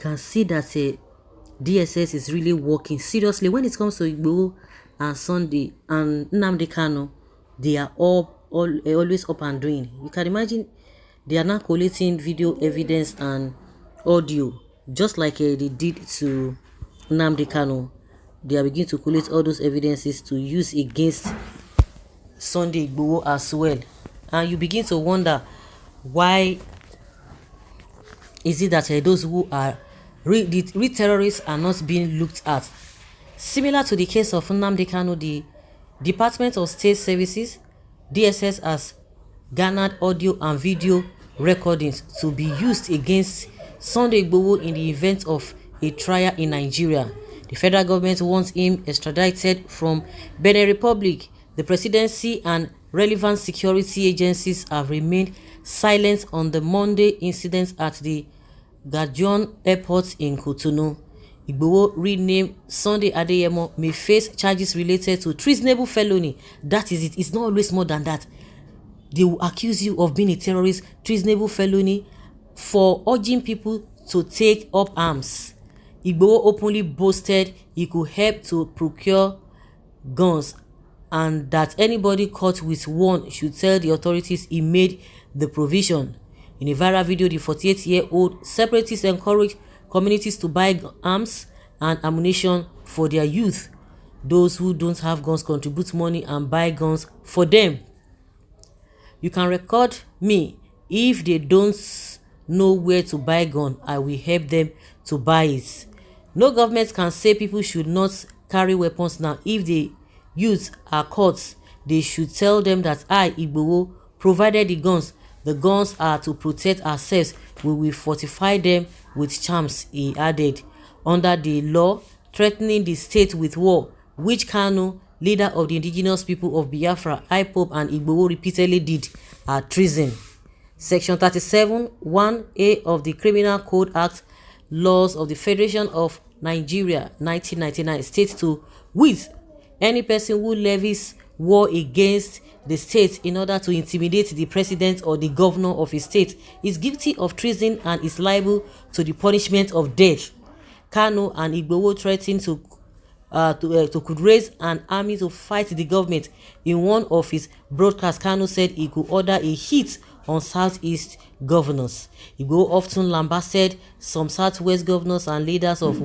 can see that DSS is really working seriously when it comes to Igboho and Sunday and Nnamdi Kanu. They are always up and doing. You can imagine they are now collating video evidence and audio, just like they did to Nnamdi Kanu. They are beginning to collate all those evidences to use against Sunday Igboho as well. And you begin to wonder, why is it that those who are real terrorists are not being looked at? Similar to the case of Nnamdi Kanu, the Department of State Services, DSS, has garnered audio and video recordings to be used against Sunday Igboho in the event of a trial in Nigeria. The federal government wants him extradited from Benin Republic. The presidency and relevant security agencies have remained silent on the Monday incident at the Gadion Airport in Cotonou. Igboho, renamed Sunday Adeyemo, may face charges related to treasonable felony. That is it. It's not always more than that. They will accuse you of being a terrorist, treasonable felony, for urging people to take up arms. Igboho openly boasted he could help to procure guns, and that anybody caught with one should tell the authorities he made the provision. In a viral video, the 48-year-old separatist encouraged communities to buy arms and ammunition for their youth. Those who don't have guns contribute money and buy guns for them. You can record me. If they don't know where to buy gun, I will help them to buy it. No government can say people should not carry weapons now. If the youths are caught, they should tell them that I, Igboho, provided the guns. The guns are to protect ourselves. We will fortify them with charms, he added. Under the law threatening the state with war, which Kanu, leader of the indigenous people of Biafra, IPOB, and Igboho repeatedly did, are treason. Section 37, 1A of the Criminal Code Act, Laws of the Federation of Nigeria, 1999, states to wit, any person who levies war against the state in order to intimidate the president or the governor of a state is guilty of treason and is liable to the punishment of death. Kanu and Igboho threatened to could raise an army to fight the government. In one of his broadcasts, Kanu said he could order a hit on Southeast governors. Igboho often lambasted some Southwest governors and leaders of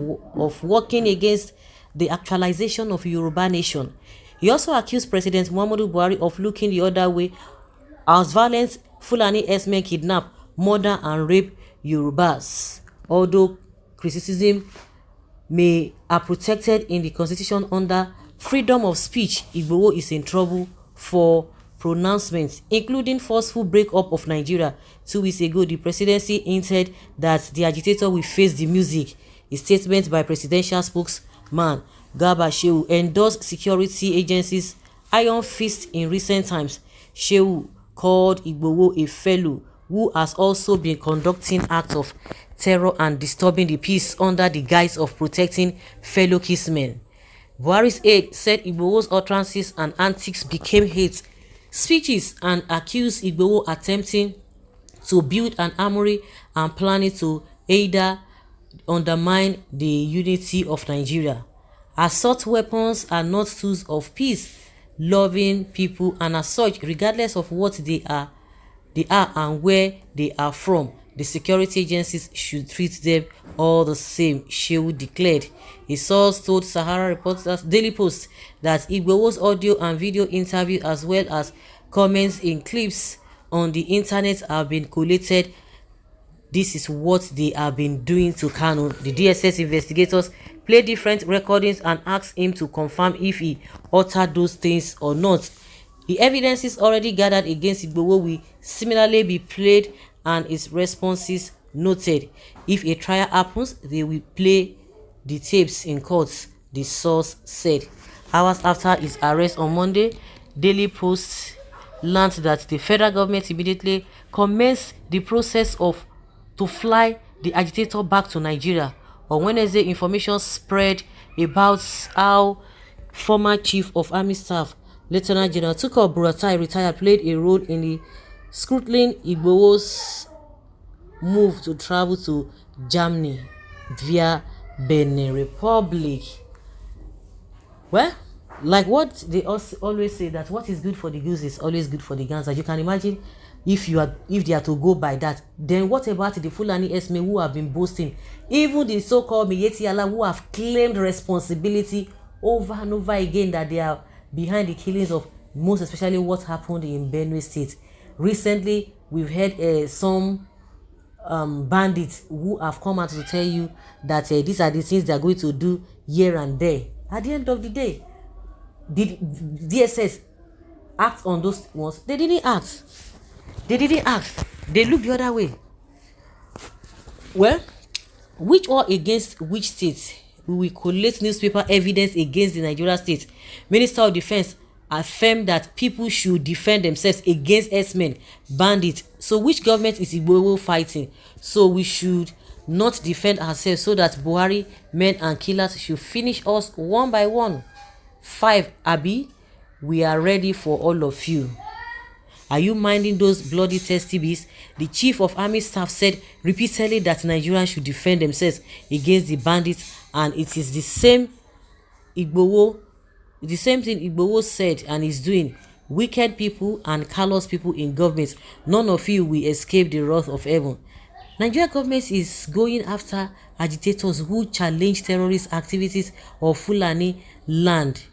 working against the actualization of Yoruba nation. He also accused President Muhammadu Buhari of looking the other way as violent Fulani herdsmen kidnap, murder and rape Yorubas. Although criticism may are protected in the constitution under freedom of speech, Igboho is in trouble for pronouncements, including forceful breakup of Nigeria. 2 weeks ago, the presidency hinted that the agitator will face the music. A statement by presidential spokesman Garba Shehu endorsed security agencies' iron fist in recent times. Shehu called Igboho a fellow who has also been conducting acts of terror and disturbing the peace under the guise of protecting fellow kinsmen. Buhari's aide said Igboho's utterances and antics became hate speeches and accused Igboho attempting to build an armory and planning to either undermine the unity of Nigeria. Assault weapons are not tools of peace-loving people, and as such, regardless of what they are and where they are from, the security agencies should treat them all the same, Shehu declared. A source told Sahara Reporters Daily Post that Igboho's audio and video interview, as well as comments in clips on the internet, have been collated. This is what they have been doing to Kanu. The DSS investigators played different recordings and asked him to confirm if he uttered those things or not. The evidences already gathered against Igboho will similarly be played and his responses noted. If a trial happens, they will play the tapes in court, the source said. Hours after his arrest on Monday, Daily Post learned that the federal government immediately commenced the process to fly the agitator back to Nigeria. On Wednesday, information spread about how former Chief of Army Staff Lieutenant General Tukur Buratai, retired, played a role in the scrutiny Igboho's move to travel to Germany. via Benin Republic. Well, like what they also always say, that what is good for the goose is always good for the gander. You can imagine if they are to go by that, then what about the Fulani Esme who have been boasting, even the so-called Miyetti Allah who have claimed responsibility over and over again that they are behind the killings of most especially what happened in Benue State. Recently, we've heard some bandits who have come out to tell you that these are the things they are going to do here and there. At the end of the day, did DSS act on those ones? They didn't act. They looked the other way. Well, which or against which state? We will collate newspaper evidence against the Nigeria state. Minister of Defense affirmed that people should defend themselves against herdsmen, bandits. So which government is Igboho fighting? So we should not defend ourselves so that Buhari men and killers should finish us one by one. 5. Abi, we are ready for all of you. Are you minding those bloody testy beasts? The chief of army staff said repeatedly that Nigerians should defend themselves against the bandits, and it is the same thing Igboho said and is doing. Wicked people and callous people in government, none of you will escape the wrath of heaven. Nigeria government is going after agitators who challenge terrorist activities of Fulani land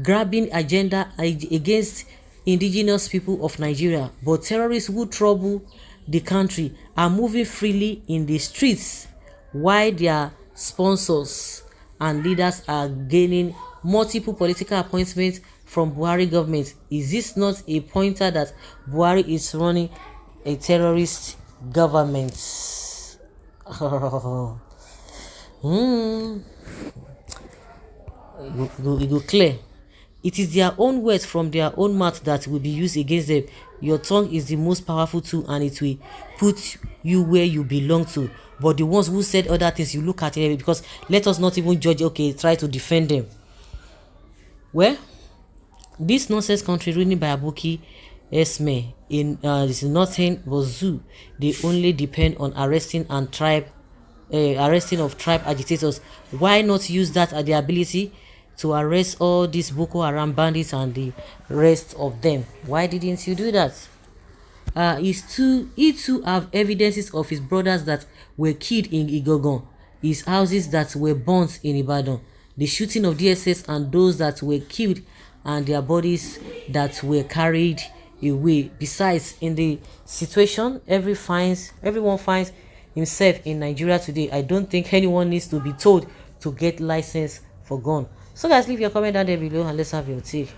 grabbing agenda against indigenous people of Nigeria, but terrorists who trouble the country are moving freely in the streets while their sponsors and leaders are gaining multiple political appointments from Buhari government. Is this not a pointer that Buhari is running a terrorist government? It go clear. It is their own words from their own mouth that will be used against them. Your tongue is the most powerful tool and it will put you where you belong to. But the ones who said other things, you look at it, because let us not even judge, okay, try to defend them. Well, this nonsense country running by Abuki Esme is nothing but zoo. They only depend on arresting of tribe agitators. Why not use that as the ability to arrest all these Boko Haram bandits and the rest of them? Why didn't you do that? He too have evidences of his brothers that were killed in Igboho, his houses that were burnt in Ibadan, the shooting of DSS and those that were killed and their bodies that were carried away. Besides, in the situation everyone finds himself in Nigeria today, I don't think anyone needs to be told to get license for gun. So guys, leave your comment down there below and let's have your take.